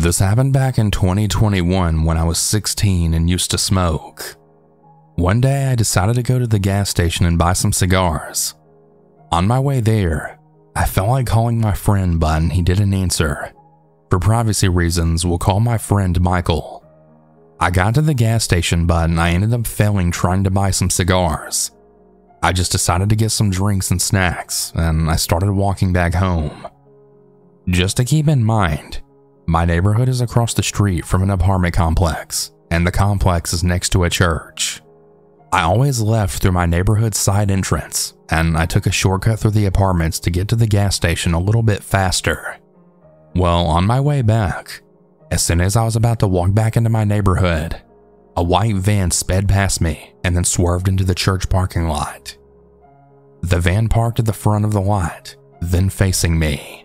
This happened back in 2021 when I was 16 and used to smoke. One day I decided to go to the gas station and buy some cigars. On my way there, I felt like calling my friend, but he didn't answer. For privacy reasons, we'll call my friend Michael. I got to the gas station, but I ended up failing trying to buy some cigars. I just decided to get some drinks and snacks, and I started walking back home. Just to keep in mind, my neighborhood is across the street from an apartment complex, and the complex is next to a church. I always left through my neighborhood side entrance, and I took a shortcut through the apartments to get to the gas station a little bit faster. Well, on my way back, as soon as I was about to walk back into my neighborhood, a white van sped past me and then swerved into the church parking lot. The van parked at the front of the lot, then facing me.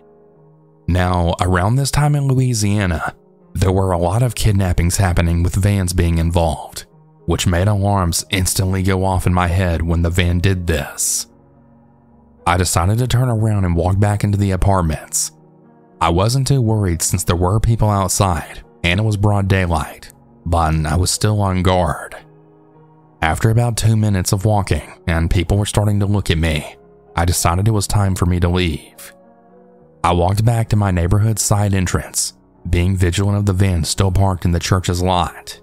Now, around this time in Louisiana, there were a lot of kidnappings happening with vans being involved, which made alarms instantly go off in my head when the van did this. I decided to turn around and walk back into the apartments. I wasn't too worried since there were people outside and it was broad daylight, but I was still on guard. After about 2 minutes of walking and people were starting to look at me, I decided it was time for me to leave. I walked back to my neighborhood side entrance, being vigilant of the van still parked in the church's lot.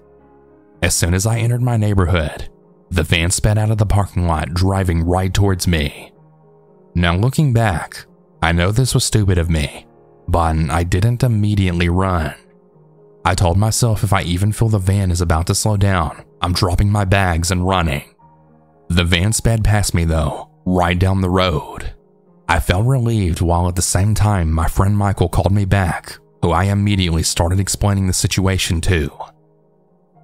As soon as I entered my neighborhood, the van sped out of the parking lot, driving right towards me. Now looking back, I know this was stupid of me, but I didn't immediately run. I told myself if I even feel the van is about to slow down, I'm dropping my bags and running. The van sped past me though, right down the road. I felt relieved while at the same time my friend Michael called me back, who I immediately started explaining the situation to.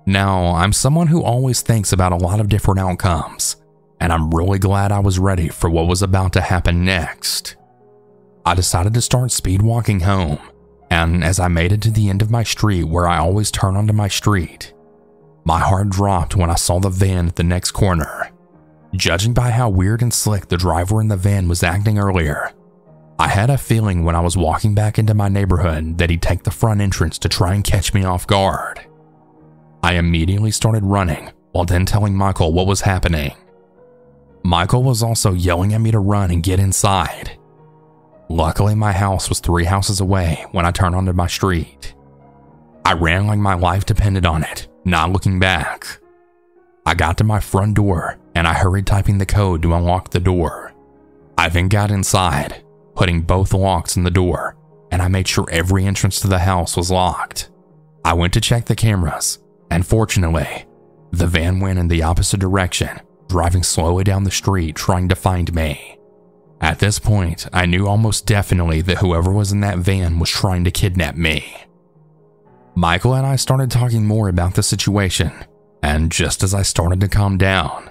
Now, I'm someone who always thinks about a lot of different outcomes, and I'm really glad I was ready for what was about to happen next. I decided to start speed walking home, and as I made it to the end of my street where I always turn onto my street, my heart dropped when I saw the van at the next corner. Judging by how weird and slick the driver in the van was acting earlier, I had a feeling when I was walking back into my neighborhood that he'd take the front entrance to try and catch me off guard. I immediately started running while then telling Michael what was happening. Michael was also yelling at me to run and get inside. Luckily, my house was 3 houses away when I turned onto my street. I ran like my life depended on it, not looking back. I got to my front door and I hurried typing the code to unlock the door. I then got inside, putting both locks in the door, and I made sure every entrance to the house was locked. I went to check the cameras, and fortunately, the van went in the opposite direction, driving slowly down the street trying to find me. At this point, I knew almost definitely that whoever was in that van was trying to kidnap me. Michael and I started talking more about the situation, and just as I started to calm down,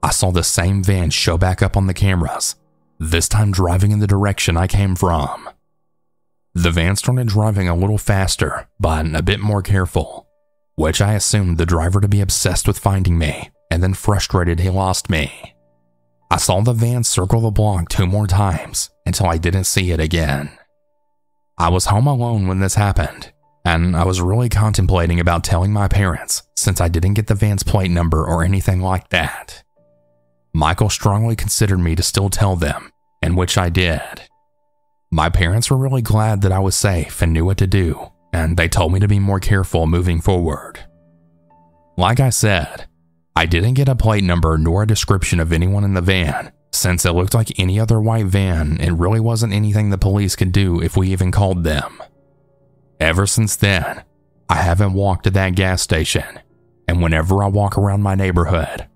I saw the same van show back up on the cameras, this time driving in the direction I came from. The van started driving a little faster, but a bit more careful, which I assumed the driver to be obsessed with finding me, and then frustrated he lost me. I saw the van circle the block 2 more times until I didn't see it again. I was home alone when this happened, and I was really contemplating about telling my parents since I didn't get the van's plate number or anything like that. Michael strongly considered me to still tell them, and which I did. My parents were really glad that I was safe and knew what to do, and they told me to be more careful moving forward. Like I said, I didn't get a plate number nor a description of anyone in the van. Since it looked like any other white van, it really wasn't anything the police could do if we even called them. Ever since then, I haven't walked to that gas station, and whenever I walk around my neighborhood,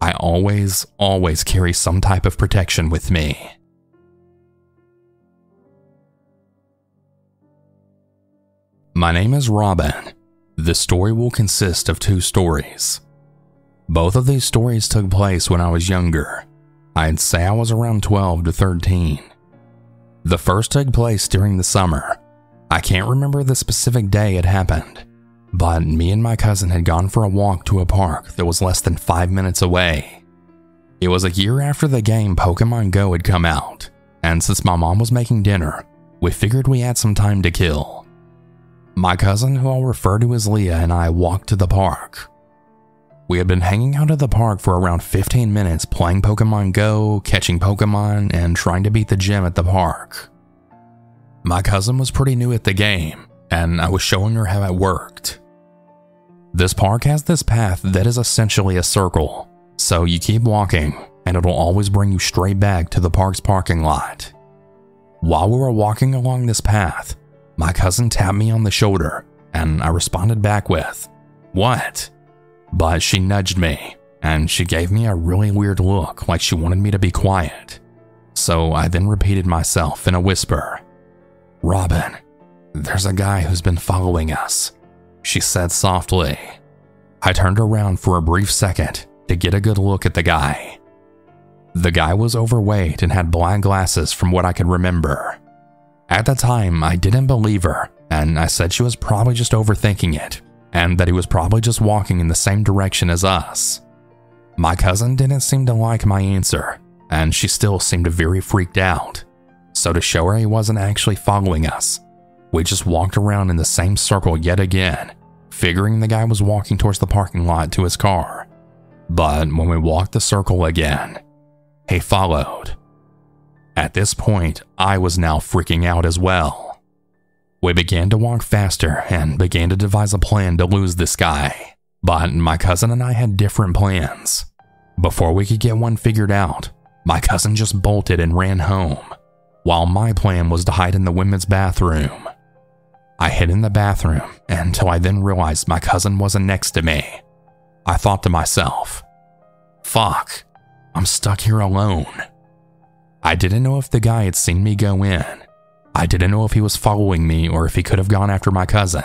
I always carry some type of protection with me. My name is Robyn. This story will consist of 2 stories. Both of these stories took place when I was younger. I'd say I was around 12 to 13. The first took place during the summer. I can't remember the specific day it happened, but me and my cousin had gone for a walk to a park that was less than 5 minutes away. It was a year after the game Pokemon Go had come out, and since my mom was making dinner, we figured we had some time to kill. My cousin, who I'll refer to as Leah, and I walked to the park. We had been hanging out at the park for around 15 minutes playing Pokemon Go, catching Pokemon, and trying to beat the gym at the park. My cousin was pretty new at the game, and I was showing her how it worked. This park has this path that is essentially a circle, so you keep walking, and it'll always bring you straight back to the park's parking lot. While we were walking along this path, my cousin tapped me on the shoulder, and I responded back with, "What?" But she nudged me, and she gave me a really weird look like she wanted me to be quiet. So I then repeated myself in a whisper, "Robyn, there's a guy who's been following us," she said softly. I turned around for a brief second to get a good look at the guy. The guy was overweight and had black glasses from what I could remember. At the time, I didn't believe her, and I said she was probably just overthinking it, and that he was probably just walking in the same direction as us. My cousin didn't seem to like my answer, and she still seemed very freaked out. So to show her he wasn't actually following us, we just walked around in the same circle yet again, figuring the guy was walking towards the parking lot to his car. But when we walked the circle again, he followed. At this point, I was now freaking out as well. We began to walk faster and began to devise a plan to lose this guy, but my cousin and I had different plans. Before we could get one figured out, my cousin just bolted and ran home, while my plan was to hide in the women's bathroom. I hid in the bathroom until I then realized my cousin wasn't next to me. I thought to myself, "Fuck, I'm stuck here alone." I didn't know if the guy had seen me go in. I didn't know if he was following me or if he could have gone after my cousin.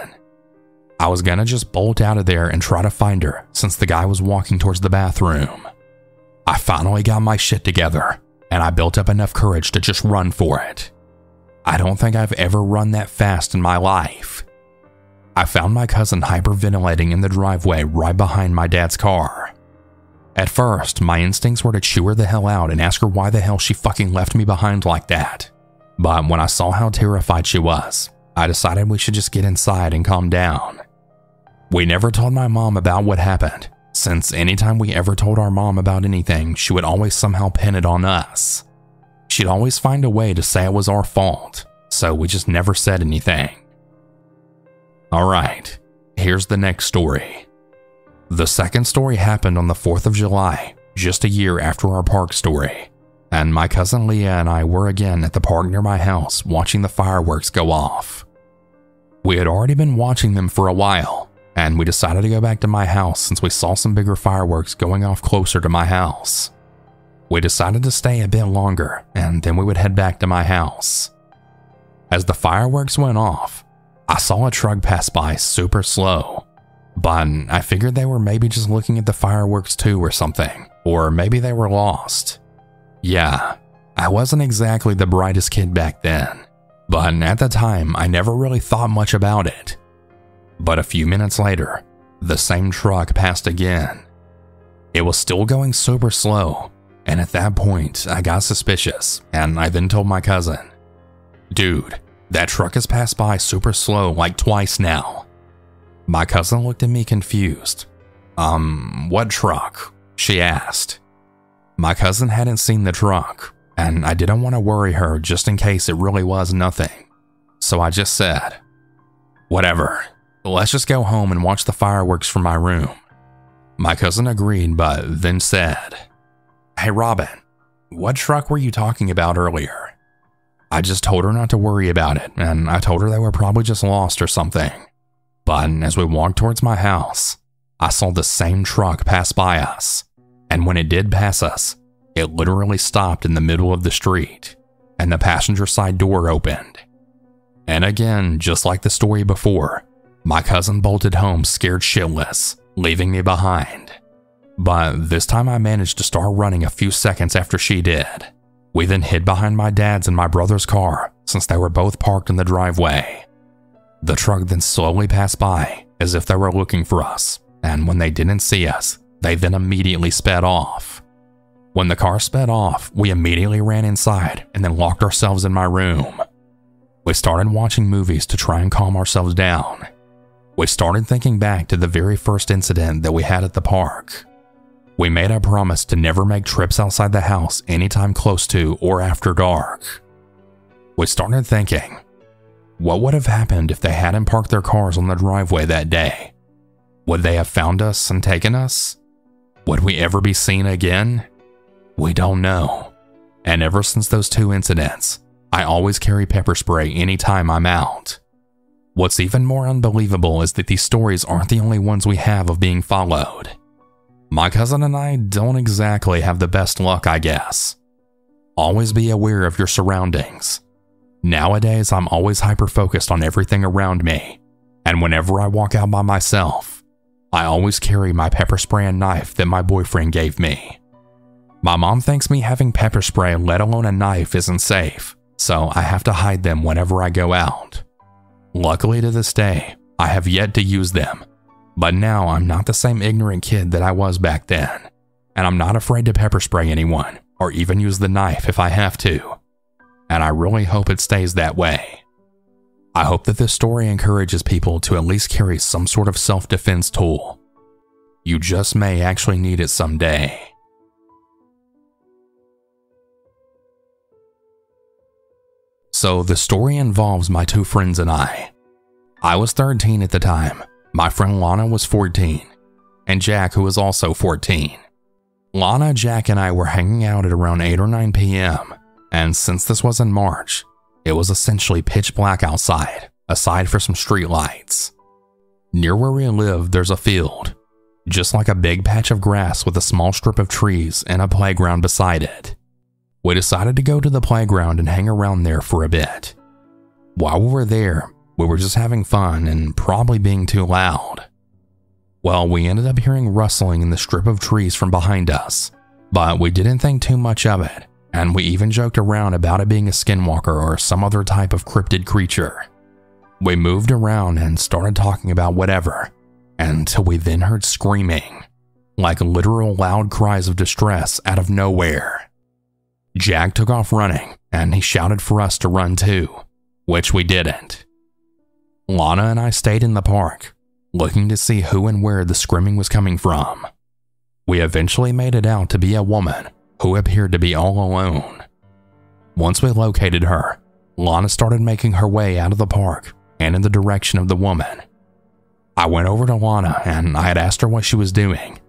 I was gonna just bolt out of there and try to find her since the guy was walking towards the bathroom. I finally got my shit together, and I built up enough courage to just run for it. I don't think I've ever run that fast in my life. I found my cousin hyperventilating in the driveway right behind my dad's car. At first, my instincts were to chew her the hell out and ask her why the hell she fucking left me behind like that. But when I saw how terrified she was, I decided we should just get inside and calm down. We never told my mom about what happened, since anytime we ever told our mom about anything, she would always somehow pin it on us. She'd always find a way to say it was our fault, so we just never said anything. Alright, here's the next story. The second story happened on the 4th of July, just a year after our park story. And my cousin Leah and I were again at the park near my house watching the fireworks go off. We had already been watching them for a while, and we decided to go back to my house since we saw some bigger fireworks going off closer to my house. We decided to stay a bit longer, and then we would head back to my house. As the fireworks went off, I saw a truck pass by super slow, but I figured they were maybe just looking at the fireworks too or something, or maybe they were lost. Yeah, I wasn't exactly the brightest kid back then, but at the time I never really thought much about it. But a few minutes later, the same truck passed again. It was still going super slow, and at that point I got suspicious, and I then told my cousin, "Dude, that truck has passed by super slow like twice now." My cousin looked at me confused. What truck?" she asked. My cousin hadn't seen the truck, and I didn't want to worry her just in case it really was nothing. So I just said, "Whatever, let's just go home and watch the fireworks from my room." My cousin agreed, but then said, "Hey Robyn, what truck were you talking about earlier?" I just told her not to worry about it, and I told her they were probably just lost or something. But as we walked towards my house, I saw the same truck pass by us. And when it did pass us, it literally stopped in the middle of the street, and the passenger side door opened. And again, just like the story before, my cousin bolted home scared shitless, leaving me behind. But this time I managed to start running a few seconds after she did. We then hid behind my dad's and my brother's car since they were both parked in the driveway. The truck then slowly passed by as if they were looking for us, and when they didn't see us, they then immediately sped off. When the car sped off, we immediately ran inside and then locked ourselves in my room. We started watching movies to try and calm ourselves down. We started thinking back to the very first incident that we had at the park. We made a promise to never make trips outside the house anytime close to or after dark. We started thinking, what would have happened if they hadn't parked their cars on the driveway that day? Would they have found us and taken us? Would we ever be seen again? We don't know. And ever since those two incidents, I always carry pepper spray anytime I'm out. What's even more unbelievable is that these stories aren't the only ones we have of being followed. My cousin and I don't exactly have the best luck, I guess. Always be aware of your surroundings. Nowadays, I'm always hyper-focused on everything around me, and whenever I walk out by myself, I always carry my pepper spray and knife that my boyfriend gave me. My mom thinks me having pepper spray, let alone a knife, isn't safe, so I have to hide them whenever I go out. Luckily to this day, I have yet to use them, but now I'm not the same ignorant kid that I was back then, and I'm not afraid to pepper spray anyone or even use the knife if I have to, and I really hope it stays that way. I hope that this story encourages people to at least carry some sort of self-defense tool. You just may actually need it someday. So the story involves my two friends and I. I was 13 at the time, my friend Lana was 14, and Jack, who was also 14. Lana, Jack, and I were hanging out at around 8 or 9 p.m., and since this was in March, it was essentially pitch black outside, aside for some street lights. Near where we live, there's a field, just like a big patch of grass with a small strip of trees and a playground beside it. We decided to go to the playground and hang around there for a bit. While we were there, we were just having fun and probably being too loud. Well, we ended up hearing rustling in the strip of trees from behind us, but we didn't think too much of it, and we even joked around about it being a skinwalker or some other type of cryptid creature. We moved around and started talking about whatever, until we then heard screaming, like literal loud cries of distress out of nowhere. Jack took off running, and he shouted for us to run too, which we didn't. Lana and I stayed in the park, looking to see who and where the screaming was coming from. We eventually made it out to be a woman who appeared to be all alone. Once we located her, Lana started making her way out of the park and in the direction of the woman. I went over to Lana and I had asked her what she was doing.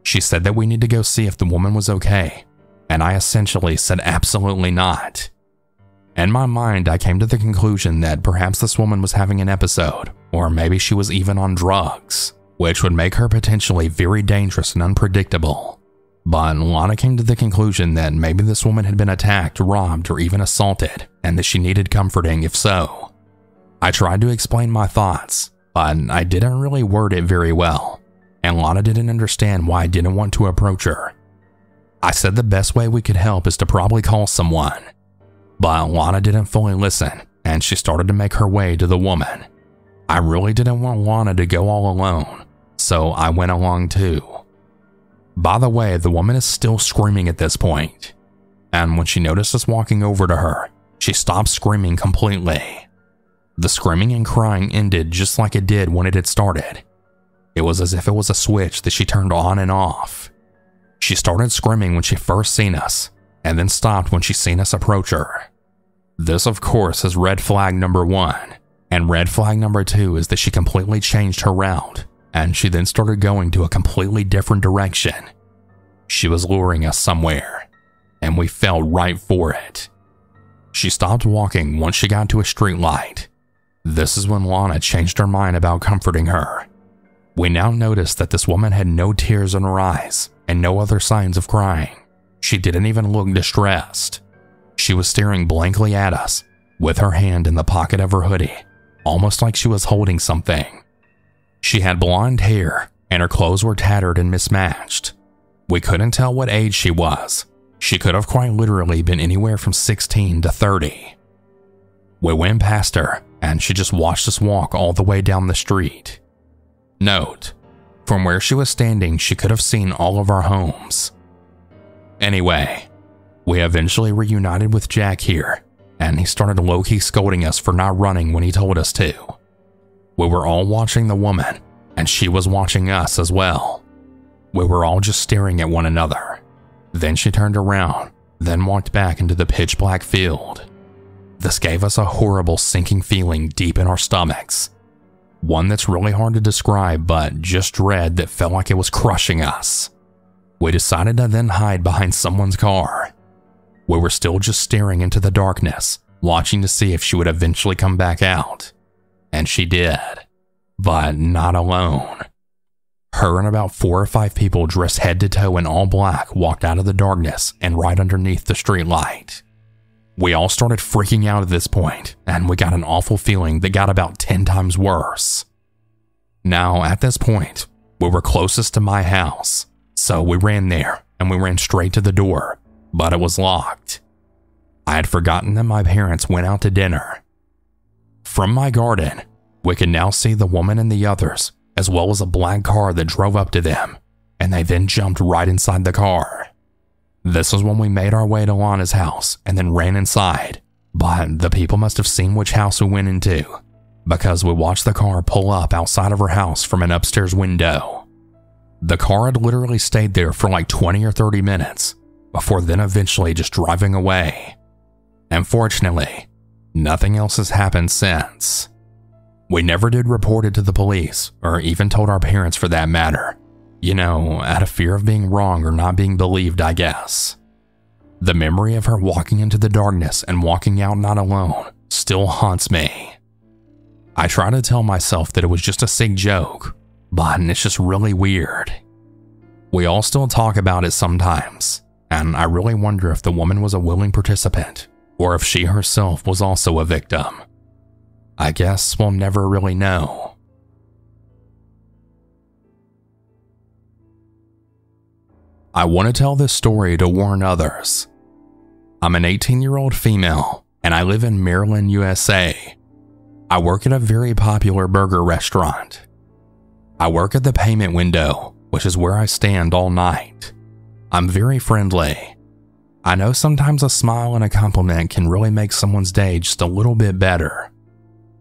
She said that we need to go see if the woman was okay, and I essentially said absolutely not. In my mind, I came to the conclusion that perhaps this woman was having an episode, or maybe she was even on drugs, which would make her potentially very dangerous and unpredictable. But Lana came to the conclusion that maybe this woman had been attacked, robbed, or even assaulted, and that she needed comforting if so. I tried to explain my thoughts, but I didn't really word it very well, and Lana didn't understand why I didn't want to approach her. I said the best way we could help is to probably call someone, but Lana didn't fully listen, and she started to make her way to the woman. I really didn't want Lana to go all alone, so I went along too. By the way, the woman is still screaming at this point, and when she noticed us walking over to her, she stopped screaming completely. The screaming and crying ended just like it did when it had started. It was as if it was a switch that she turned on and off. She started screaming when she first seen us, and then stopped when she seen us approach her. This, of course, is red flag number 1, and red flag number 2 is that she completely changed her route, and she then started going to a completely different direction. She was luring us somewhere, and we fell right for it. She stopped walking once she got to a street light. This is when Lana changed her mind about comforting her. We now noticed that this woman had no tears in her eyes and no other signs of crying. She didn't even look distressed. She was staring blankly at us, with her hand in the pocket of her hoodie, almost like she was holding something. She had blonde hair, and her clothes were tattered and mismatched. We couldn't tell what age she was. She could have quite literally been anywhere from 16 to 30. We went past her, and she just watched us walk all the way down the street. Note, from where she was standing, she could have seen all of our homes. Anyway, we eventually reunited with Jack here, and he started low-key scolding us for not running when he told us to. We were all watching the woman, and she was watching us as well. We were all just staring at one another. Then she turned around, then walked back into the pitch-black field. This gave us a horrible sinking feeling deep in our stomachs. One that's really hard to describe, but just dread that felt like it was crushing us. We decided to then hide behind someone's car. We were still just staring into the darkness, watching to see if she would eventually come back out. And she did, but not alone. Her and about 4 or 5 people dressed head to toe in all black walked out of the darkness and right underneath the streetlight. We all started freaking out at this point, and we got an awful feeling that got about 10 times worse. Now, at this point, we were closest to my house, so we ran there and we ran straight to the door, but it was locked. I had forgotten that my parents went out to dinner. From my garden, we could now see the woman and the others, as well as a black car that drove up to them, and they then jumped right inside the car. This was when we made our way to Lana's house and then ran inside, but the people must have seen which house we went into, because we watched the car pull up outside of her house from an upstairs window. The car had literally stayed there for like 20 or 30 minutes, before then eventually just driving away. And fortunately, nothing else has happened since. We never did report it to the police, or even told our parents for that matter. You know, out of fear of being wrong or not being believed, I guess. The memory of her walking into the darkness and walking out not alone still haunts me. I try to tell myself that it was just a sick joke, but it's just really weird. We all still talk about it sometimes, and I really wonder if the woman was a willing participant, or if she herself was also a victim. I guess we'll never really know. I want to tell this story to warn others. I'm an 18-year-old female, and I live in Maryland, USA. I work at a very popular burger restaurant. I work at the payment window, which is where I stand all night. I'm very friendly. I know sometimes a smile and a compliment can really make someone's day just a little bit better.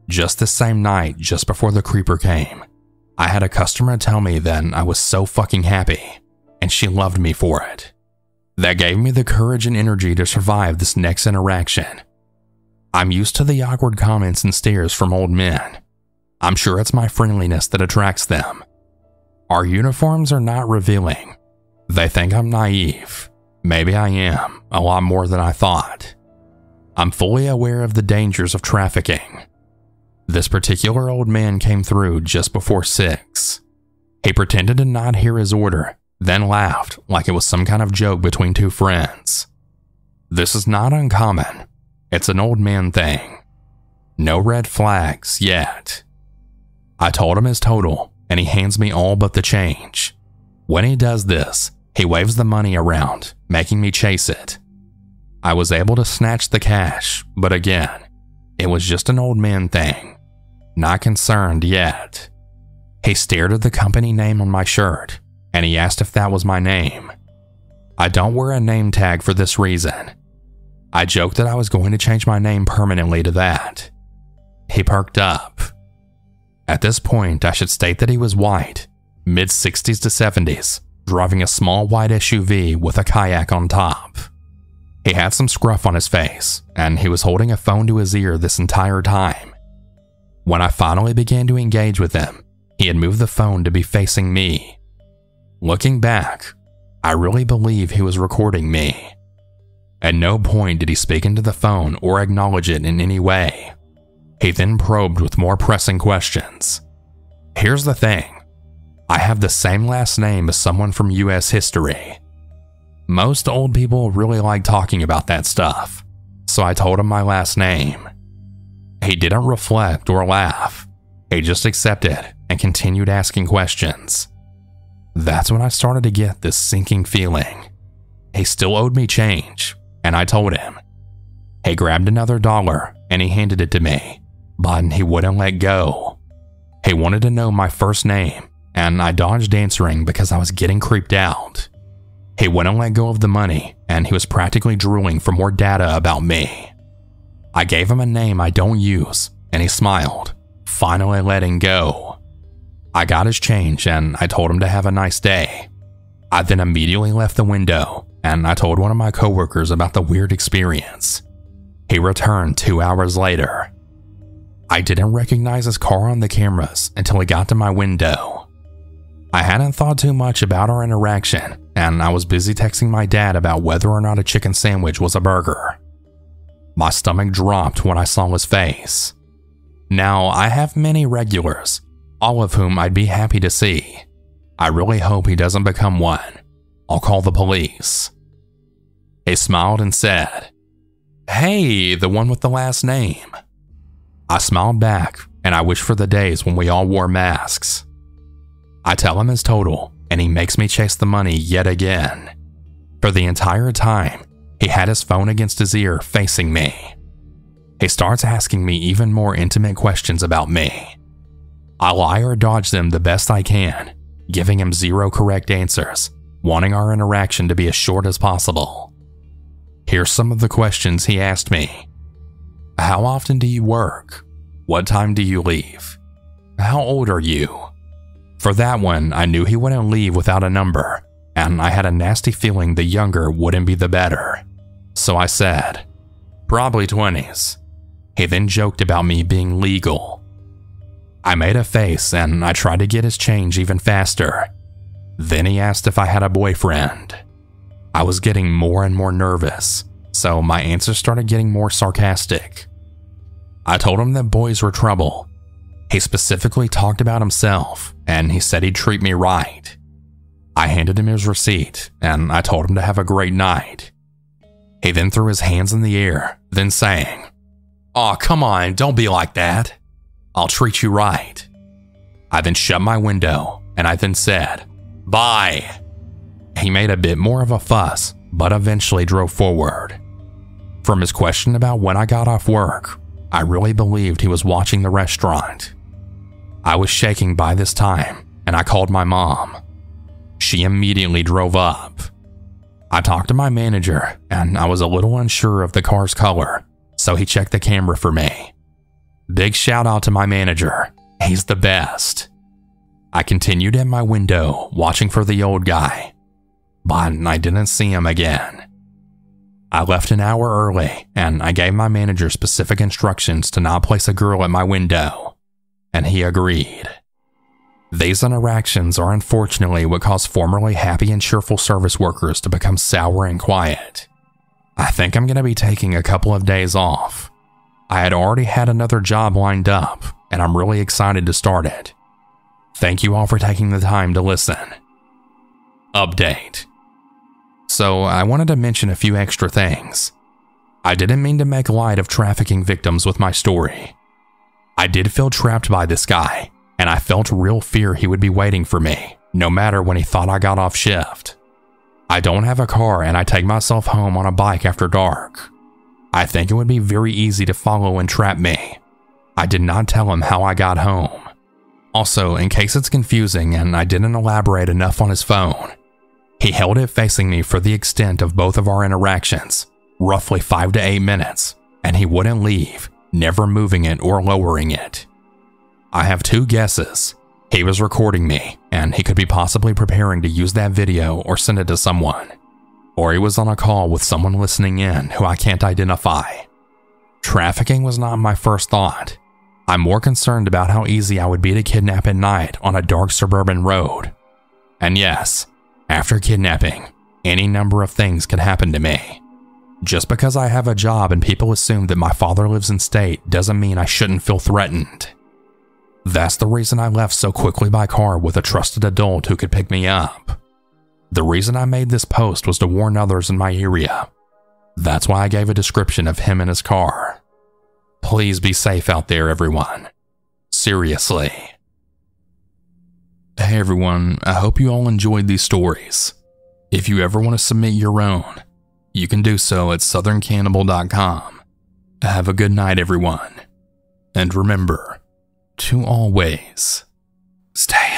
Just this same night, just before the creeper came, I had a customer tell me that I was so fucking happy, and she loved me for it. That gave me the courage and energy to survive this next interaction. I'm used to the awkward comments and stares from old men. I'm sure it's my friendliness that attracts them. Our uniforms are not revealing. They think I'm naive. Maybe I am, a lot more than I thought. I'm fully aware of the dangers of trafficking. This particular old man came through just before 6. He pretended to not hear his order, then laughed like it was some kind of joke between 2 friends. This is not uncommon. It's an old man thing. No red flags yet. I told him his total, and he hands me all but the change. When he does this, he waves the money around, making me chase it. I was able to snatch the cash, but again, it was just an old man thing. Not concerned yet. He stared at the company name on my shirt, and he asked if that was my name. I don't wear a name tag for this reason. I joked that I was going to change my name permanently to that. He perked up. At this point, I should state that he was white, mid-60s to 70s, driving a small white SUV with a kayak on top. He had some scruff on his face, and he was holding a phone to his ear this entire time. When I finally began to engage with him, he had moved the phone to be facing me. Looking back, I really believe he was recording me. At no point did he speak into the phone or acknowledge it in any way. He then probed with more pressing questions. Here's the thing. I have the same last name as someone from US history. Most old people really like talking about that stuff, so I told him my last name. He didn't reflect or laugh. He just accepted and continued asking questions. That's when I started to get this sinking feeling. He still owed me change, and I told him. He grabbed another $1 and he handed it to me, but he wouldn't let go. He wanted to know my first name, and I dodged answering because I was getting creeped out. He wouldn't let go of the money, and he was practically drooling for more data about me. I gave him a name I don't use, and he smiled, finally letting go. I got his change and I told him to have a nice day. I then immediately left the window and I told one of my coworkers about the weird experience. He returned 2 hours later. I didn't recognize his car on the cameras until he got to my window. I hadn't thought too much about our interaction, and I was busy texting my dad about whether or not a chicken sandwich was a burger. My stomach dropped when I saw his face. Now, I have many regulars, all of whom I'd be happy to see. I really hope he doesn't become one. I'll call the police. He smiled and said, "Hey, the one with the last name." I smiled back, and I wish for the days when we all wore masks. I tell him his total, and he makes me chase the money yet again. For the entire time, he had his phone against his ear facing me. He starts asking me even more intimate questions about me. I lie or dodge them the best I can, giving him 0 correct answers, wanting our interaction to be as short as possible. Here's some of the questions he asked me. How often do you work? What time do you leave? How old are you? For that one, I knew he wouldn't leave without a number, and I had a nasty feeling the younger wouldn't be the better. So I said, probably 20s. He then joked about me being legal. I made a face and I tried to get his change even faster. Then he asked if I had a boyfriend. I was getting more and more nervous, so my answers started getting more sarcastic. I told him that boys were trouble. He specifically talked about himself, and he said he'd treat me right. I handed him his receipt, and I told him to have a great night. He then threw his hands in the air, then sang, "Aw, come on, don't be like that. I'll treat you right." I then shut my window, and I then said, "Bye." He made a bit more of a fuss, but eventually drove forward. From his question about when I got off work, I really believed he was watching the restaurant. I was shaking by this time, and I called my mom. She immediately drove up. I talked to my manager, and I was a little unsure of the car's color, so he checked the camera for me. Big shout out to my manager. He's the best. I continued at my window, watching for the old guy, but I didn't see him again. I left an hour early, and I gave my manager specific instructions to not place a girl at my window, and he agreed. These interactions are unfortunately what caused formerly happy and cheerful service workers to become sour and quiet. I think I'm going to be taking a couple of days off. I had already had another job lined up, and I'm really excited to start it. Thank you all for taking the time to listen. Update. So I wanted to mention a few extra things. I didn't mean to make light of trafficking victims with my story. I did feel trapped by this guy, and I felt real fear he would be waiting for me, no matter when he thought I got off shift. I don't have a car and I take myself home on a bike after dark. I think it would be very easy to follow and trap me. I did not tell him how I got home. Also, in case it's confusing and I didn't elaborate enough on his phone, he held it facing me for the extent of both of our interactions, roughly 5 to 8 minutes, and he wouldn't leave, never moving it or lowering it. I have 2 guesses. He was recording me, and he could be possibly preparing to use that video or send it to someone. Or he was on a call with someone listening in who I can't identify. Trafficking was not my first thought. I'm more concerned about how easy I would be to kidnap at night on a dark suburban road. And yes, after kidnapping, any number of things could happen to me. Just because I have a job and people assume that my father lives in state doesn't mean I shouldn't feel threatened. That's the reason I left so quickly by car with a trusted adult who could pick me up. The reason I made this post was to warn others in my area. That's why I gave a description of him and his car. Please be safe out there, everyone. Seriously. Hey everyone, I hope you all enjoyed these stories. If you ever want to submit your own, you can do so at southerncannibal.com. Have a good night, everyone. And remember to always stay